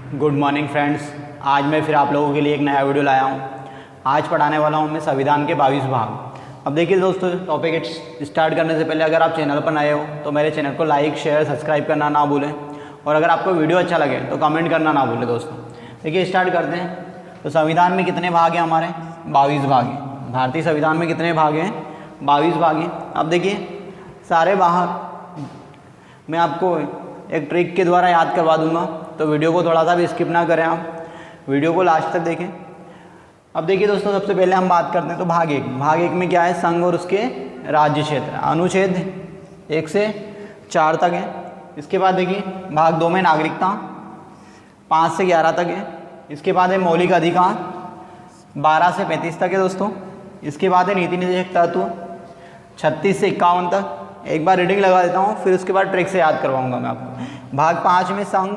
Good morning friends. आज मैं फिर आप लोगों के लिए एक नया वीडियो लाया हूँ। आज पढ़ाने वाला हूँ मैं संविधान के 22 भाग। अब देखिए दोस्तों, टॉपिक स्टार्ट करने से पहले अगर आप चैनल पर नए हो तो मेरे चैनल को लाइक शेयर सब्सक्राइब करना ना भूलें, और अगर आपको वीडियो अच्छा लगे तो कमेंट करना ना भूलें। दोस्तों देखिए स्टार्ट करते हैं। तो संविधान में कितने भाग हैं हमारे? 22 भाग हैं। भारतीय संविधान में कितने भाग हैं? 22 भाग हैं। अब देखिए सारे भाग मैं आपको एक ट्रिक के द्वारा याद करवा दूंगा, तो वीडियो को थोड़ा सा भी स्किप ना करें, आप वीडियो को लास्ट तक देखें। अब देखिए दोस्तों, सबसे पहले हम बात करते हैं तो भाग एक में क्या है? संघ और उसके राज्य क्षेत्र। अनुच्छेद 1 से 4 तक है। इसके बाद देखिए भाग 2 में नागरिकता 5 से 11 तक है। इसके बाद है मौलिक अधिकार 12 से 35 तक है दोस्तों। इसके बाद है नीति निर्देशक तत्व 36 से 51 तक। एक बार रीडिंग लगा देता हूँ, फिर उसके बाद ट्रिक से याद करवाऊंगा मैं आपको। भाग 5 में संघ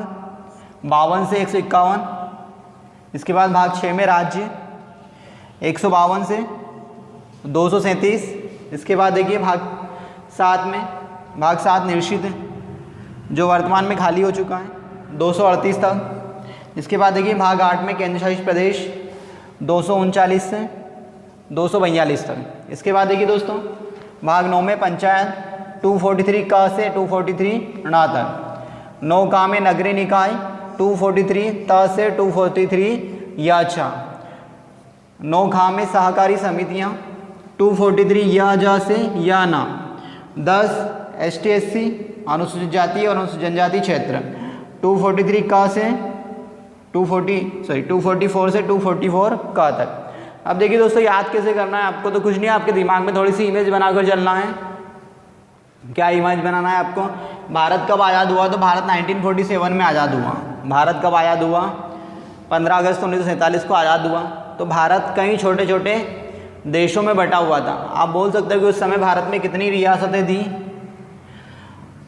52 से 151। इसके बाद भाग 6 में राज्य 152 से 237। इसके बाद देखिए भाग 7 में, भाग 7 निश्चित है जो वर्तमान में खाली हो चुका है 238 तक। इसके बाद देखिए भाग 8 में केंद्र शासित प्रदेश 239 से 242 तक। इसके बाद देखिए दोस्तों भाग 9 में पंचायत 243 क से 243 ण तक। 9 का में नगरीय निकाय 243 त से 243 या छ। 9 खा में सहकारी समितियां 243 या जा से या ना। 10 ST/SC अनुसूचित जाति और अनुसूचित जनजाति क्षेत्र 243 क से 244 से 244 क तक। अब देखिए दोस्तों याद कैसे करना है आपको, तो कुछ नहीं, आपके दिमाग में थोड़ी सी इमेज बनाकर चलना है। क्या इमेज बनाना है आपको? भारत कब आज़ाद हुआ? तो भारत 1947 में आज़ाद हुआ। भारत कब आज़ाद हुआ? 15 अगस्त 1947 को आज़ाद हुआ। तो भारत कई छोटे छोटे देशों में बटा हुआ था। आप बोल सकते हो कि उस समय भारत में कितनी रियासतें थी?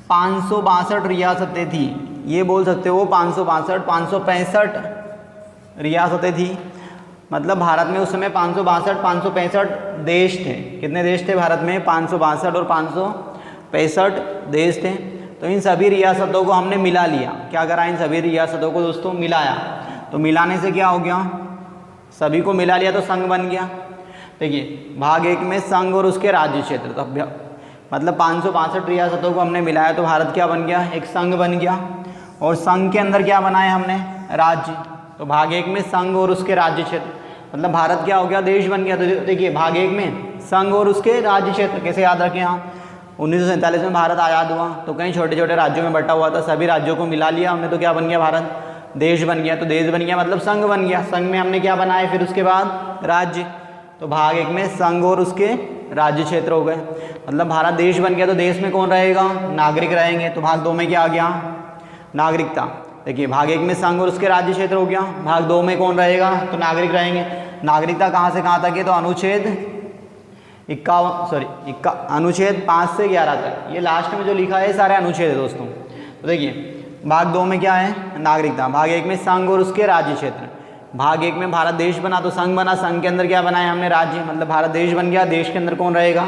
562 रियासतें थी। ये बोल सकते हो 565 रियासतें थी। मतलब भारत में उस समय 565 देश थे। कितने देश थे भारत में? 562 और 565 देश थे। तो इन सभी रियासतों को हमने मिला लिया। क्या करा? इन सभी रियासतों को दोस्तों मिलाया। तो मिलाने से क्या हो गया? सभी को मिला लिया तो संघ बन गया। देखिए भाग 1 में संघ और उसके राज्य क्षेत्र, तो मतलब 562 रियासतों को हमने मिलाया तो भारत क्या बन गया? एक संघ बन गया। और संघ के अंदर क्या बनाया हमने? राज्य। तो भाग 1 में संघ और उसके राज्य क्षेत्र, मतलब भारत क्या हो गया? देश बन गया। तो देखिए भाग 1 में संघ और उसके राज्य क्षेत्र कैसे याद रखें आप? 1947 में भारत आज़ाद हुआ तो कई छोटे छोटे राज्यों में बटा हुआ था, सभी राज्यों को मिला लिया हमने, तो क्या बन गया? भारत देश बन गया। तो देश बन गया मतलब संघ बन गया। संघ में हमने क्या बनाए फिर उसके बाद? राज्य। तो भाग 1 में संघ और उसके राज्य क्षेत्र हो गए, मतलब भारत देश बन गया। तो देश में कौन रहेगा? नागरिक रहेंगे। तो भाग 2 में क्या आ गया? नागरिकता। देखिए भाग 1 में संघ और उसके राज्य क्षेत्र हो गया, भाग 2 में कौन रहेगा? तो नागरिक रहेंगे। नागरिकता कहाँ से कहाँ तक है? तो अनुच्छेद 5 से 11 तक। ये लास्ट में जो लिखा है सारे अनुच्छेद है दोस्तों। तो देखिए भाग 2 में क्या है? नागरिकता। भाग 1 में संघ और उसके राज्य क्षेत्र। भाग 1 में भारत देश बना तो संघ बना, संघ के अंदर क्या बनाया हमने? राज्य। मतलब भारत देश बन गया, देश के अंदर कौन रहेगा?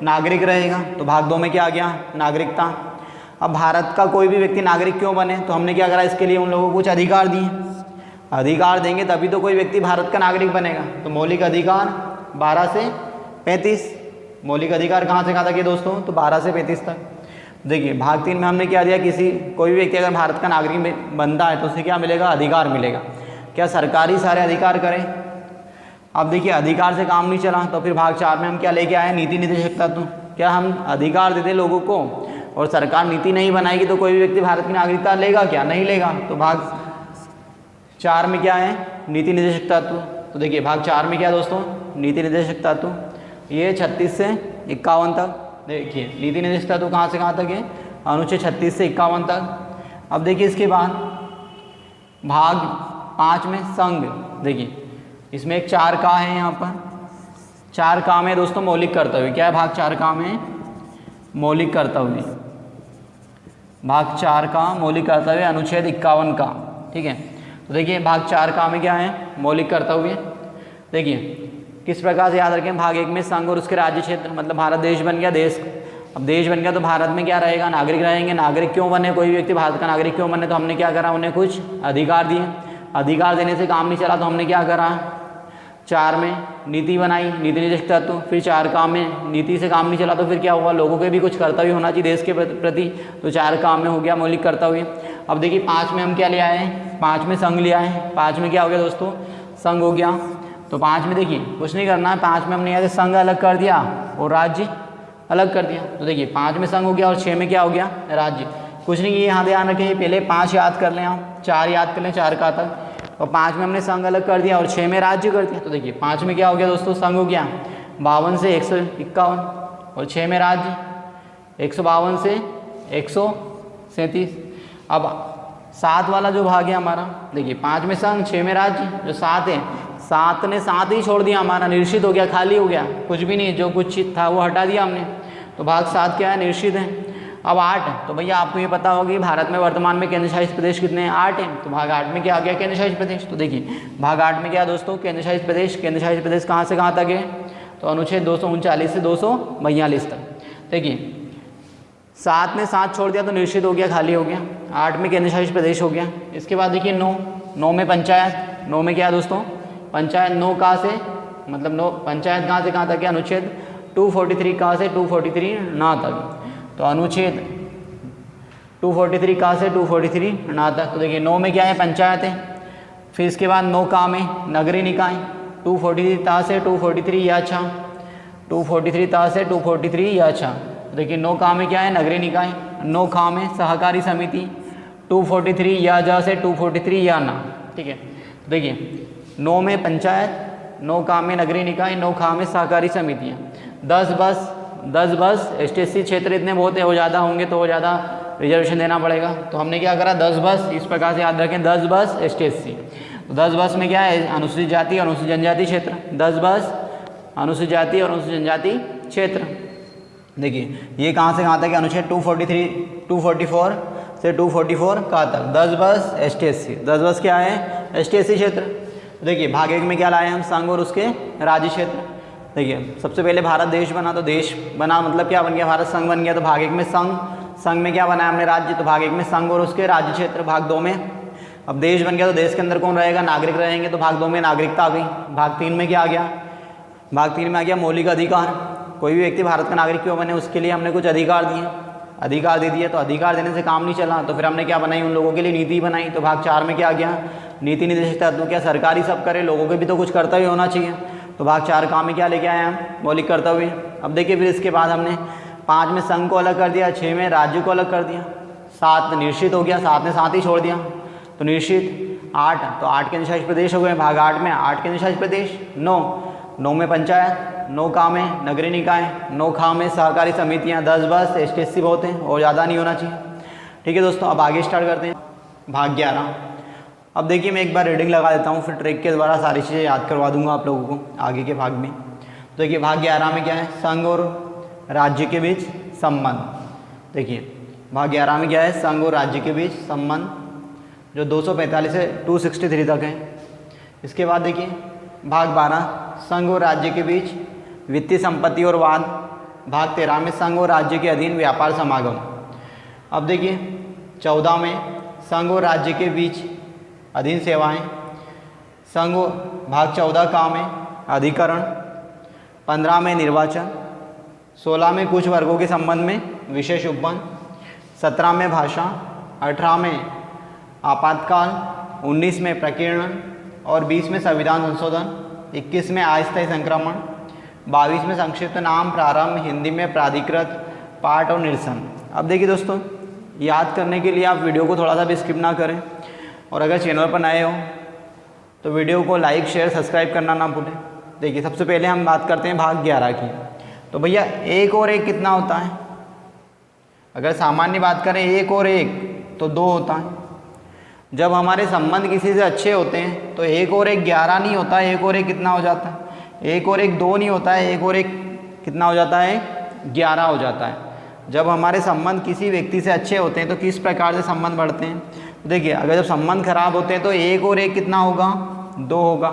नागरिक रहेगा। तो भाग 2 में क्या आ गया? नागरिकता। अब भारत का कोई भी व्यक्ति नागरिक क्यों बने? तो हमने क्या करा? इसके लिए उन लोगों को कुछ अधिकार दिए। अधिकार देंगे तभी तो कोई व्यक्ति भारत का नागरिक बनेगा। तो मौलिक अधिकार 12 से 35। मौलिक अधिकार कहाँ से कहाँ तक है दोस्तों? तो 12 से 35 तक। देखिए भाग 3 में हमने क्या दिया? कोई भी व्यक्ति अगर भारत का नागरिक बनता है तो उसे क्या मिलेगा? अधिकार मिलेगा। क्या सरकारी सारे अधिकार करें? अब देखिए अधिकार से काम नहीं चला तो फिर भाग 4 में हम क्या लेके आए? नीति निर्देशक तत्व। क्या हम अधिकार देते लोगों को और सरकार नीति नहीं बनाएगी तो कोई भी व्यक्ति भारत की नागरिकता लेगा क्या? नहीं लेगा। तो भाग 4 में क्या है? नीति निर्देशक तत्व। तो देखिए भाग 4 में क्या दोस्तों? नीति निर्देशक तत्व। ये 36 से 51 तक। देखिए नीति निर्देशक तत्व कहाँ से कहाँ तक है? अनुच्छेद 36 से 51 तक। अब देखिए इसके बाद भाग 5 में संघ। देखिए इसमें एक 4 का है, यहाँ पर 4 का में दोस्तों मौलिक कर्तव्य। क्या है भाग 4 का में? मौलिक कर्तव्य। भाग 4 का मौलिक कर्तव्य अनुच्छेद 51 का। ठीक है, तो देखिए भाग 4 का में क्या है? मौलिक कर्तव्य। देखिए किस प्रकार से याद रखें? भाग 1 में संघ और उसके राज्य क्षेत्र, मतलब भारत देश बन गया, देश अब देश बन गया तो भारत में क्या रहेगा, नागरिक रहेंगे। नागरिक क्यों बने, कोई भी व्यक्ति भारत का नागरिक क्यों बने, तो हमने क्या करा, उन्हें कुछ अधिकार दिए। अधिकार देने से काम नहीं चला तो हमने क्या करा, 4 में नीति बनाई, नीति निर्देशक तत्व। फिर 4 काम में नीति से काम नहीं चला तो फिर क्या हुआ, लोगों के भी कुछ कर्तव्य होना चाहिए देश के प्रति, तो 4 काम में हो गया मौलिक कर्तव्य। अब देखिए 5 में हम क्या ले आए हैं, 5 में संघ लिया है। 5 में क्या हो गया दोस्तों, संघ हो गया। तो 5 में देखिए कुछ नहीं करना है, 5 में हमने यहाँ से संघ अलग कर दिया और राज्य अलग कर दिया। तो देखिए 5 में संघ हो गया और 6 में क्या हो गया, राज्य। कुछ नहीं, ये यहाँ ध्यान रखें, पहले 5 याद कर लें हम, 4 याद कर लें, 4 का तक। और 5 में हमने संघ अलग कर दिया और 6 में राज्य कर दिया। तो देखिए 5 में क्या हो गया दोस्तों, संघ हो गया 52 से 151 और 6 में राज्य 152 से 137। अब 7 वाला जो भाग है हमारा, देखिए 5 में संघ, 6 में राज्य, जो 7 है, 7 ने 7 ही छोड़ दिया, हमारा निश्चित हो गया, खाली हो गया, कुछ भी नहीं, जो कुछ था वो हटा दिया हमने। तो भाग 7 क्या है, निश्चित है। अब 8, तो भैया आपको ये पता होगा कि भारत में वर्तमान में केंद्र शासित प्रदेश कितने हैं, 8 हैं। तो भाग 8 में क्या आ गया, केंद्र शासित प्रदेश। तो देखिए भाग 8 में क्या है दोस्तों, केंद्र शासित प्रदेश। केंद्र शासित प्रदेश कहाँ से कहाँ तक है, तो अनुच्छेद 239 से 242 तक। देखिए 7 ने 7 छोड़ दिया तो निश्चित हो गया, खाली हो गया। 8 में केंद्र शासित प्रदेश हो गया। इसके बाद देखिए 9 में पंचायत। 9 में क्या है दोस्तों, पंचायत। 9 कहाँ से, मतलब 9 पंचायत कहाँ से कहाँ तक है, अनुच्छेद 243 कहाँ से 243 ना तक। तो अनुच्छेद 243 कहाँ से 243 ना तक। तो देखिए 9 में क्या है, पंचायत है। फिर इसके बाद 9 काम है, नगरीय निकाय। 243 ता से 243 या अच्छा, 243 ता से 243 या अच्छा। देखिए 9 काम में क्या है, नगरीय निकाय। 9 काम है, सहकारी समिति। 243 या जा से 243 या ना, ठीक है। देखिए 9 में पंचायत, 9 काम में नगरीय निकाय, 9 काम में सहकारी समितियाँ। 10 बस एसटीएससी क्षेत्र इतने बहुत है, वो ज़्यादा होंगे तो वो ज़्यादा रिजर्वेशन देना पड़ेगा। तो हमने क्या करा, 10 बस, इस प्रकार से याद रखें, 10 बस एसटीएससी। तो 10 बस में क्या है, अनुसूचित जाति और अनुसूचित जनजाति क्षेत्र। 10 बस अनुसूचित जाति और अनुसूचित जनजाति क्षेत्र। देखिए ये कहाँ से कहाँ तक है, अनुच्छेद 244 से 244 कहाँ तक, 10 बस एसटीएससी। 10 बस क्या है, एसटीएससी क्षेत्र। देखिए भाग 1 में क्या लाए हम, संघ और उसके राज्य क्षेत्र। देखिए सबसे पहले भारत देश बना, तो देश बना मतलब क्या बन गया, भारत संघ बन गया। तो भाग 1 में संघ, संघ में क्या बनाया हमने, राज्य। तो भाग 1 में संघ और उसके राज्य क्षेत्र। भाग 2 में अब देश बन गया तो देश के अंदर कौन रहेगा, नागरिक रहेंगे। तो भाग 2 में नागरिकता आ गई। भाग 3 में क्या आ गया, भाग 3 में आ गया मौलिक अधिकार। कोई भी व्यक्ति भारत का नागरिक क्यों बने, उसके लिए हमने कुछ अधिकार दिए, अधिकार दे दिए। तो अधिकार देने से काम नहीं चला तो फिर हमने क्या बनाई, उन लोगों के लिए नीति बनाई। तो भाग 4 में क्या आ गया, नीति निर्देशक तत्व। क्या सरकारी सब करे, लोगों के भी तो कुछ कर्तव्य होना चाहिए। तो भाग 4 काम में क्या लेके आए हम, मौलिक कर्तव्य। अब देखिए फिर इसके बाद हमने 5 में संघ को अलग कर दिया, 6 में राज्य को अलग कर दिया, 7 निश्चित हो गया, 7 ने 7 ही छोड़ दिया तो निश्चित। 8, तो 8 केंद्र शासित प्रदेश हो गए। भाग 8 में 8 केंद्र शासित प्रदेश। 9 में पंचायत, 9 काम है नगरीय निकाय, 9 काम है सहकारी समितियाँ। 10 बस एसटीएससी बहुत है और ज़्यादा नहीं होना चाहिए, ठीक है दोस्तों। अब आगे स्टार्ट करते हैं भाग 11। अब देखिए मैं एक बार रीडिंग लगा देता हूँ, फिर ट्रिक के द्वारा सारी चीज़ें याद करवा दूंगा आप लोगों को आगे के भाग में। तो देखिए भाग 11 में क्या है, संघ और राज्य के बीच संबंध। देखिए भाग 11 में क्या है, संघ और राज्य के बीच संबंध, जो 245 से 263 तक है। इसके बाद देखिए भाग 12, संघ और राज्य के बीच वित्तीय संपत्ति और वाद। भाग 13 में संघ और राज्य के अधीन व्यापार समागम। अब देखिए 14 में संघ और राज्य के बीच अधीन सेवाएं। संघ भाग 14 काम है अधिकरण। 15 में निर्वाचन। 16 में कुछ वर्गों के संबंध में विशेष उपबंध। 17 में भाषा। 18 में आपातकाल। 19 में प्रकीर्णन और 20 में संविधान संशोधन। 21 में अस्थायी संक्रमण। 22 में संक्षिप्त नाम प्रारंभ, हिंदी में प्राधिकृत पाठ और निरसन। अब देखिए दोस्तों, याद करने के लिए आप वीडियो को थोड़ा सा भी स्किप ना करें, और अगर चैनल पर नए हो तो वीडियो को लाइक शेयर सब्सक्राइब करना ना भूलें। देखिए सबसे पहले हम बात करते हैं भाग 11 की। तो भैया 1 और 1 कितना होता है, अगर सामान्य बात करें 1 और 1 तो 2 होता है। जब हमारे संबंध किसी से अच्छे होते हैं तो 1 और 1 11 नहीं होता है, 1 और 1 कितना हो जाता है, 1 और 1 2 नहीं होता है, 1 और 1 कितना हो जाता है, 11 हो जाता है। जब हमारे संबंध किसी व्यक्ति से अच्छे होते हैं तो किस प्रकार से संबंध बढ़ते हैं, देखिए अगर जब संबंध खराब होते हैं तो 1 और 1 कितना होगा, 2 होगा,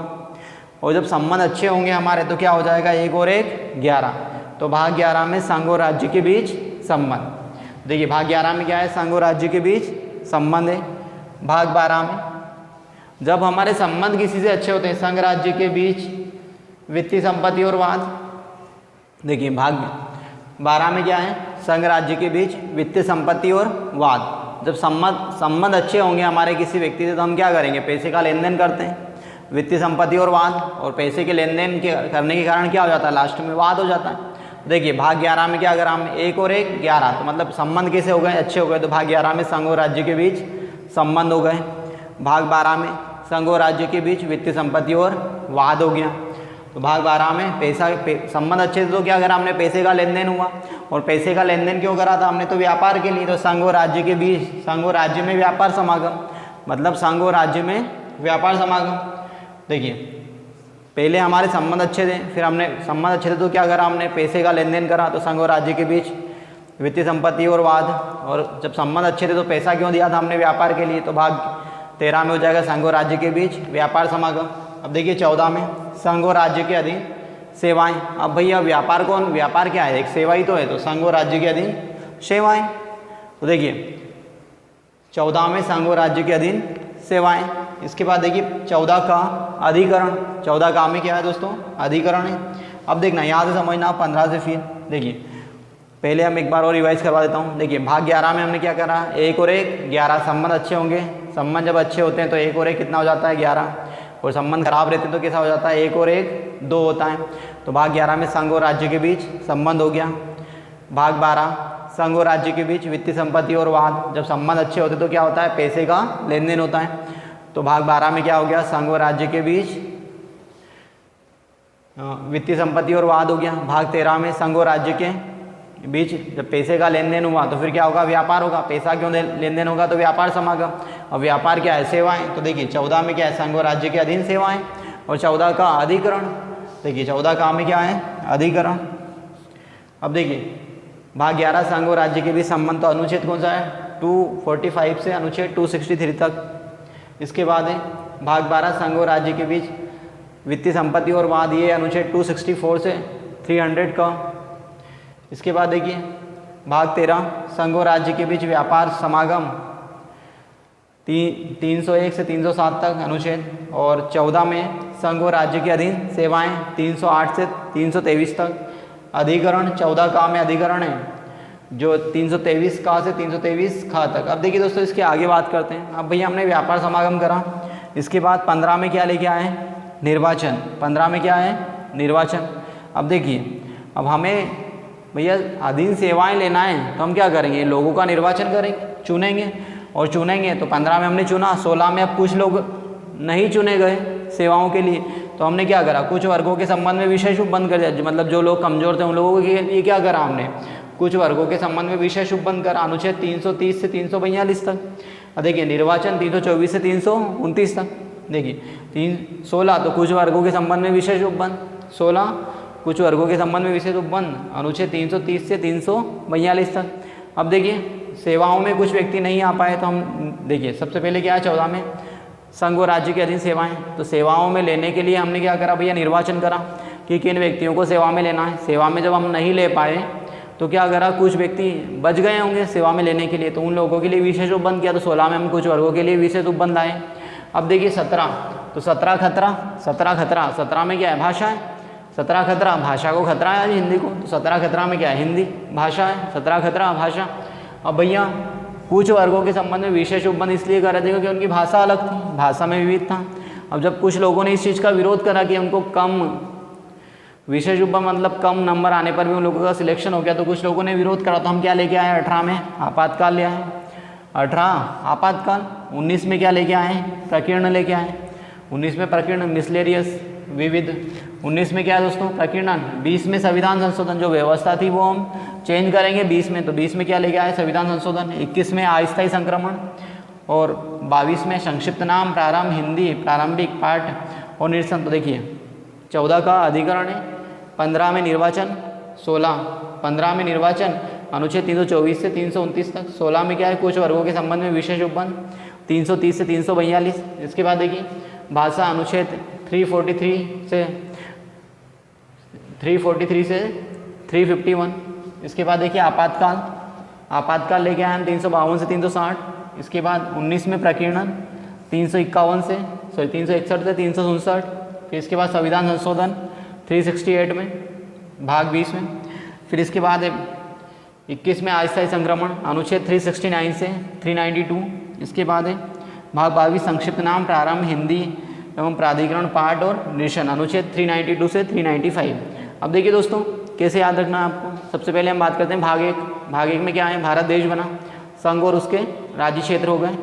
और जब संबंध अच्छे होंगे हमारे तो क्या हो जाएगा, 1 और 1 11। तो भाग 11 में संघ और राज्य के बीच संबंध। देखिए भाग 11 में क्या है, संघ और राज्य के बीच संबंध है। भाग 12 में जब हमारे संबंध किसी से अच्छे होते हैं, संघ राज्य के बीच वित्तीय संपत्ति और वाद। देखिए भाग 12 में क्या है, संघ राज्य के बीच वित्तीय संपत्ति और वाद। जब संबंध अच्छे होंगे हमारे किसी व्यक्ति से तो हम क्या करेंगे, पैसे का लेन देन करते हैं। वित्तीय संपत्ति और वाद, और पैसे के लेन देन करने के कारण क्या हो जाता है, लास्ट में वाद हो जाता है। देखिए भाग 11 में क्या, अगर हम 1 और 1 11, तो मतलब संबंध कैसे हो गए, अच्छे हो गए। तो भाग 11 में संघ और राज्य के बीच संबंध हो गए। भाग 12 में संघ और राज्य के बीच वित्तीय संपत्ति और वाद हो गया। तो भाग 12 में संबंध अच्छे थे तो क्या करा हमने, पैसे का लेन देन हुआ। और पैसे का लेन देन क्यों करा था हमने, तो व्यापार के लिए। तो संघ और राज्य के बीच, संघ और राज्य में व्यापार समागम, मतलब संघ और राज्य में व्यापार समागम। देखिए पहले हमारे संबंध अच्छे थे, फिर हमने संबंध अच्छे थे तो क्या करा हमने, पैसे का लेन देन करा। तो संघ और राज्य के बीच वित्तीय संपत्ति और वाद। और जब संबंध अच्छे थे तो पैसा क्यों दिया था हमने, व्यापार के लिए। तो भाग 13 में हो जाएगा संघ और राज्य के बीच व्यापार समागम। अब देखिए 14 में संघ और राज्य के अधीन सेवाएं। अब भैया व्यापार व्यापार क्या है, एक सेवा ही तो है। तो संघ और राज्य के अधीन सेवाएं। तो देखिए 14 में संघ और राज्य के अधीन सेवाएं। इसके बाद देखिए 14 का अधिकरण। 14 का में क्या है दोस्तों, अधिकरण है। अब देखना यहाँ से समझना, 15 से फिर देखिए पहले हम एक बार और रिवाइज करवा देता हूँ। देखिए भाग 11 में हमने क्या करा, 1 और 1 11, संबंध अच्छे होंगे। संबंध जब अच्छे होते हैं तो 1 और 1 कितना हो जाता है, 11। और संबंध खराब रहते हैं तो कैसा हो जाता है, 1 और 1 2 होता है। तो भाग 11 में संघ और राज्य के बीच संबंध हो गया। भाग 12 संघ और राज्य के बीच वित्तीय संपत्ति और वाद। जब संबंध अच्छे होते तो क्या होता है, पैसे का लेन देन होता है। तो भाग 12 में क्या हो गया, संघ और राज्य के बीच वित्तीय संपत्ति और वाद हो गया। भाग 13 में संघ और राज्य के बीच जब पैसे का लेन देन हुआ तो फिर क्या होगा, व्यापार होगा। पैसा क्यों लेन देन होगा, तो व्यापार समागम। और व्यापार क्या है, सेवाएं। तो देखिए 14 में क्या है, संघ और राज्य के अधीन सेवाएं। और 14 का अधिकरण। देखिए 14 का में क्या है, अधिकरण। अब देखिए भाग 11 संघ और राज्य के बीच संबंध। तो अनुच्छेद कौन सा है, 245 से अनुच्छेद 263 तक। इसके बाद है भाग 12 संघ और राज्य के बीच वित्तीय संपत्ति और वाद, ये अनुच्छेद 264 से 300 का। इसके बाद देखिए भाग 13 संघ और राज्य के बीच व्यापार समागम, 301 से 307 तक अनुच्छेद। और 14 में संघ और राज्य के अधीन सेवाएं, 308 से 323 तक। अधिकरण 14 का में अधिकरण है, जो 323 का से 323 खा तक। अब देखिए दोस्तों इसके आगे बात करते हैं। अब भैया हमने व्यापार समागम करा। इसके बाद 15 में क्या लेके आए, निर्वाचन। 15 में क्या है, निर्वाचन। अब देखिए अब हमें भैया अधीन सेवाएं लेना है तो हम क्या करेंगे, लोगों का निर्वाचन करेंगे, चुनेंगे। और चुनेंगे तो 15 में हमने चुना। 16 में अब कुछ लोग नहीं चुने गए सेवाओं के लिए, तो हमने क्या करा, कुछ वर्गों के संबंध में विशेष उपबंध कर दिया। मतलब जो लोग कमजोर थे उन लोगों के लिए क्या करा हमने, कुछ वर्गों के संबंध में विशेष उपबंध करा। अनुच्छेद 330 से 342 तक। और देखिए निर्वाचन 324 से 329 तक। देखिए 16 तो कुछ वर्गों के संबंध में विशेष उपबंध, 16 कुछ वर्गों के संबंध में विशेष उपबंध, अनुच्छेद 330 से 342 तक। अब देखिए सेवाओं में कुछ व्यक्ति नहीं आ पाए तो हम देखिए सबसे पहले क्या है, 14 में संघ और राज्य के अधीन सेवाएं। तो सेवाओं में लेने के लिए हमने क्या करा भैया, निर्वाचन करा कि किन व्यक्तियों को सेवा में लेना है। सेवा में जब हम नहीं ले पाए तो क्या करा, कुछ व्यक्ति बच गए होंगे सेवा में लेने के लिए, तो उन लोगों के लिए विशेष उपबंध किया। तो 16 में हम कुछ वर्गों के लिए विशेष उपबंध आए। अब देखिए 17, तो 17 खतरा। 17 में क्या है, भाषा है। 17 खतरा, भाषा को खतरा है हिंदी को। तो 17 खतरा में क्या है, हिंदी भाषा है। 17 खतरा भाषा। अब भैया कुछ वर्गों के संबंध में विशेष उपबंध इसलिए कर रहे थे क्योंकि उनकी भाषा अलग थी, भाषा में विविध था। अब जब कुछ लोगों ने इस चीज़ का विरोध करा कि हमको कम विशेष उपबंध मतलब कम नंबर आने पर भी उन लोगों का सिलेक्शन हो गया, तो कुछ लोगों ने विरोध करा। तो हम क्या लेके आए, 18 में आपातकाल ले आए। 18 आपातकाल। 19 में क्या लेके आए, प्रकीर्ण लेके आए। 19 में प्रकीर्ण, मिसलेरियस, विविध। 19 में क्या है दोस्तों, प्रकीर्णन। 20 में संविधान संशोधन, जो व्यवस्था थी वो हम चेंज करेंगे 20 में। तो 20 में क्या लेके आए, संविधान संशोधन। 21 में अस्थायी संक्रमण। और 22 में संक्षिप्त नाम, प्रारंभ, हिंदी, प्रारंभिक पाठ और निरसन। तो देखिए 14 का अधिकरण है। 15 में निर्वाचन। 15 में निर्वाचन, अनुच्छेद 324 से 329 तक। 16 में क्या है, कुछ वर्गों के संबंध में विशेष उपबंध, 330 से 342। इसके बाद देखिए भाषा, अनुच्छेद 343 से 351। इसके बाद देखिए आपातकाल, आपातकाल लेके आए हम 352 से 360। इसके बाद 19 में प्रकीर्णन 361 से 361 से 367। फिर इसके बाद संविधान संशोधन 368 में भाग 20 में। फिर इसके बाद 21 में अस्थायी संक्रमण अनुच्छेद 369 से 392। इसके बाद है भाग 22 संक्षिप्त नाम प्रारंभ हिंदी एवं प्राधिकरण पाठ और निरीक्षण अनुच्छेद 392 से 395। अब देखिए दोस्तों कैसे याद रखना है आपको। सबसे पहले हम बात करते हैं भाग 1। भाग 1 में क्या है, भारत देश बना, संघ और उसके राज्य क्षेत्र हो गए।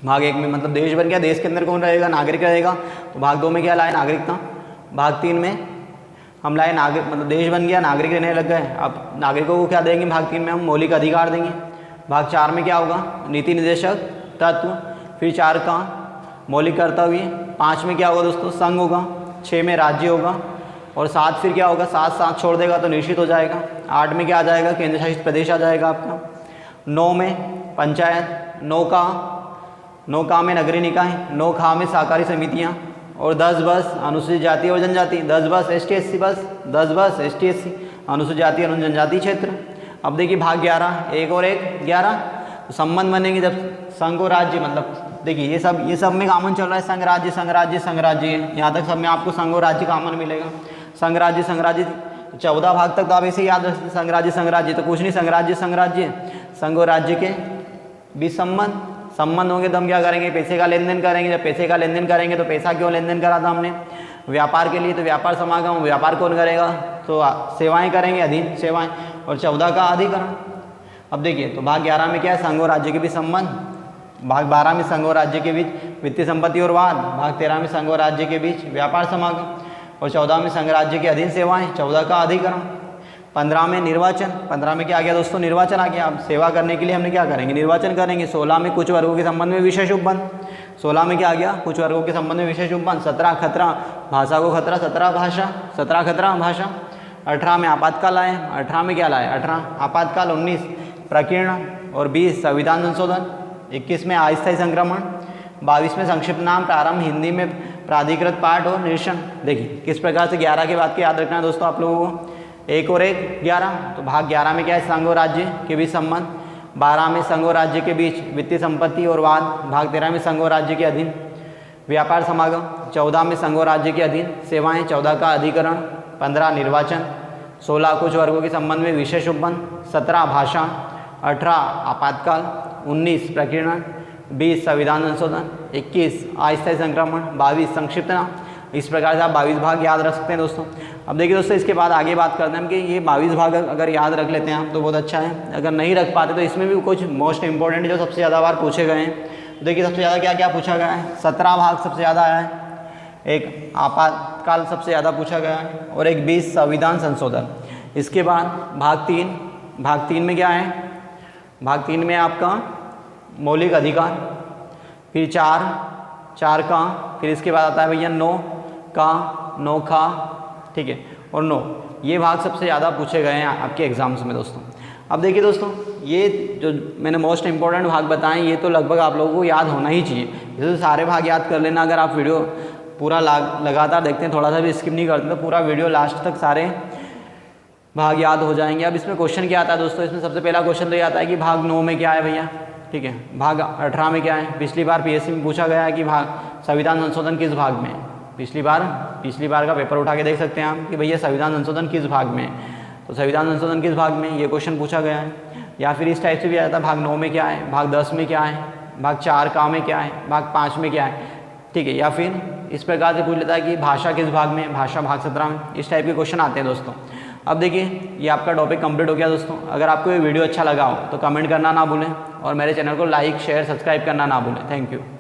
भाग 1 में मतलब देश बन गया, देश के अंदर कौन रहेगा, नागरिक रहेगा। तो भाग 2 में क्या लाए, नागरिकता। भाग 3 में हम लाए नागरिक, मतलब देश बन गया, नागरिक रहने लग गए। अब नागरिकों को क्या देंगे, भाग 3 में हम मौलिक अधिकार देंगे। भाग 4 में क्या होगा, नीति निर्देशक तत्व। फिर 4 का मौलिक कर्तव्य। 5 में क्या होगा दोस्तों, संघ होगा। 6 में राज्य होगा। और 7 फिर क्या होगा, 7 छोड़ देगा तो निश्चित हो जाएगा। 8 में क्या आ जाएगा, केंद्र शासित प्रदेश आ जाएगा आपका। 9 में पंचायत। 9 का में नगरीय निकाय। 9 खा में सहकारी समितियाँ। और 10 बस अनुसूचित जाति और जनजाति। 10 बस ST/SC बस। 10 बस ST/SC अनुसूचित जाति और जनजाति क्षेत्र। अब देखिए भाग 11, 1 और 1 11। तो संबंध बनेंगे जब संघ और राज्य, मतलब देखिए ये सब में कॉमन चल रहा है, संघ राज्य संघ राज्य संघ राज्य। यहाँ तक सब में आपको संघ और राज्य कॉमन मिलेगा। संघ राज्य 14 भाग तक तो आप ऐसे याद रखते, संघ राज्य तो कुछ नहीं, संघ राज्य संघ और राज्य के बीच संबंध होंगे तो हम क्या करेंगे, पैसे का लेन देन करेंगे। जब पैसे का लेन देन करेंगे तो पैसा क्यों लेन देन करा था हमने, व्यापार के लिए। तो व्यापार समागम, व्यापार कौन करेगा, तो सेवाएं करेंगे, अधीन सेवाएं। और 14 का अधिकरण। अब देखिए तो भाग 11 में क्या है, संघ और राज्य के बीच संबंध। भाग 12 में संघ और राज्य के बीच वित्तीय संपत्ति और वाद। भाग 13 में संघ और राज्य के बीच व्यापार समागम। और 14 में संघ राज्य के अधीन सेवाएं, 14 का अधिकरण। 15 में निर्वाचन। 15 में क्या आ गया दोस्तों, निर्वाचन आ गया। अब सेवा करने के लिए हमने क्या करेंगे, निर्वाचन करेंगे। 16 में कुछ वर्गों के संबंध में विशेष उपबंध। 16 में क्या आ गया, कुछ वर्गों के संबंध में विशेष उपबंध। 17 खतरा, भाषा को खतरा, 17 भाषा, 17 खतरा भाषा। 18 में आपातकाल आए। 18 में क्या लाए, 18 आपातकाल। 19 प्रकीर्णन और 20 संविधान संशोधन। 21 में अस्थायी संक्रमण। 22 में संक्षिप्त नाम प्रारंभ हिंदी में प्राधिकृत पाठ और निरीक्षण। देखिए किस प्रकार से 11 के बाद के याद रखना है दोस्तों आप लोगों को, 1 और 1 11। तो भाग 11 में क्या है, संघ और राज्य के बीच संबंध। 12 में संघ और राज्य के बीच वित्तीय संपत्ति और वाद। भाग 13 में संघ और राज्य के अधीन व्यापार समागम। 14 में संघ और राज्य के अधीन सेवाएं, 14 का अधिकरण। 15 निर्वाचन। 16 कुछ वर्गों के संबंध में विशेष उपबंध। 17 भाषा। 18 आपातकाल। 19 प्रकीर्णन। 20 संविधान संशोधन। 21 अस्थायी संक्रमण। 22 संक्षिप्त नाम। इस प्रकार से आप 22 भाग याद रख सकते हैं दोस्तों। अब देखिए दोस्तों इसके बाद आगे बात करते हैं हम कि ये 22 भाग अगर याद रख लेते हैं हम तो बहुत अच्छा है। अगर नहीं रख पाते तो इसमें भी कुछ मोस्ट इंपॉर्टेंट जो सबसे ज़्यादा बार पूछे गए हैं। तो देखिए सबसे ज़्यादा क्या क्या पूछा गया है, 17 भाग सबसे ज़्यादा आया है। एक आपातकाल सबसे ज़्यादा पूछा गया है और एक 20 संविधान संशोधन। इसके बाद भाग 3 में क्या है, भाग 3 में आपका मौलिक अधिकार। फिर 4 का, फिर इसके बाद आता है भैया 9 का, 9 खा, ठीक है, और 9। ये भाग सबसे ज़्यादा पूछे गए हैं आपके एग्जाम्स में दोस्तों। अब देखिए दोस्तों ये जो मैंने मोस्ट इंपॉर्टेंट भाग बताएं ये तो लगभग आप लोगों को याद होना ही चाहिए। जैसे सारे भाग याद कर लेना, अगर आप वीडियो पूरा लगातार देखते हैं, थोड़ा सा भी स्किप नहीं करते तो पूरा वीडियो लास्ट तक सारे भाग याद हो जाएंगे। अब इसमें क्वेश्चन क्या आता है दोस्तों, इसमें सबसे पहला क्वेश्चन तो ये आता है कि भाग 9 में क्या है भैया, ठीक है। भाग 18 में क्या है, पिछली बार PSC में पूछा गया है कि भाग संविधान संशोधन किस भाग में है। पिछली बार का पेपर उठा के देख सकते हैं आप कि भैया संविधान संशोधन किस भाग में है। तो संविधान संशोधन किस भाग में, ये क्वेश्चन पूछा गया है। या फिर इस टाइप से भी आता है भाग 9 में क्या है, भाग 10 में क्या है, भाग 4 का में क्या है, भाग 5 में क्या है, ठीक है। या फिर इस प्रकार से पूछ लेता है कि भाषा किस भाग में, भाषा भाग 17 में। इस टाइप के क्वेश्चन आते हैं दोस्तों। अब देखिए ये आपका टॉपिक कंप्लीट हो गया दोस्तों। अगर आपको ये वीडियो अच्छा लगा हो तो कमेंट करना ना भूलें और मेरे चैनल को लाइक शेयर सब्सक्राइब करना ना भूलें। Thank you.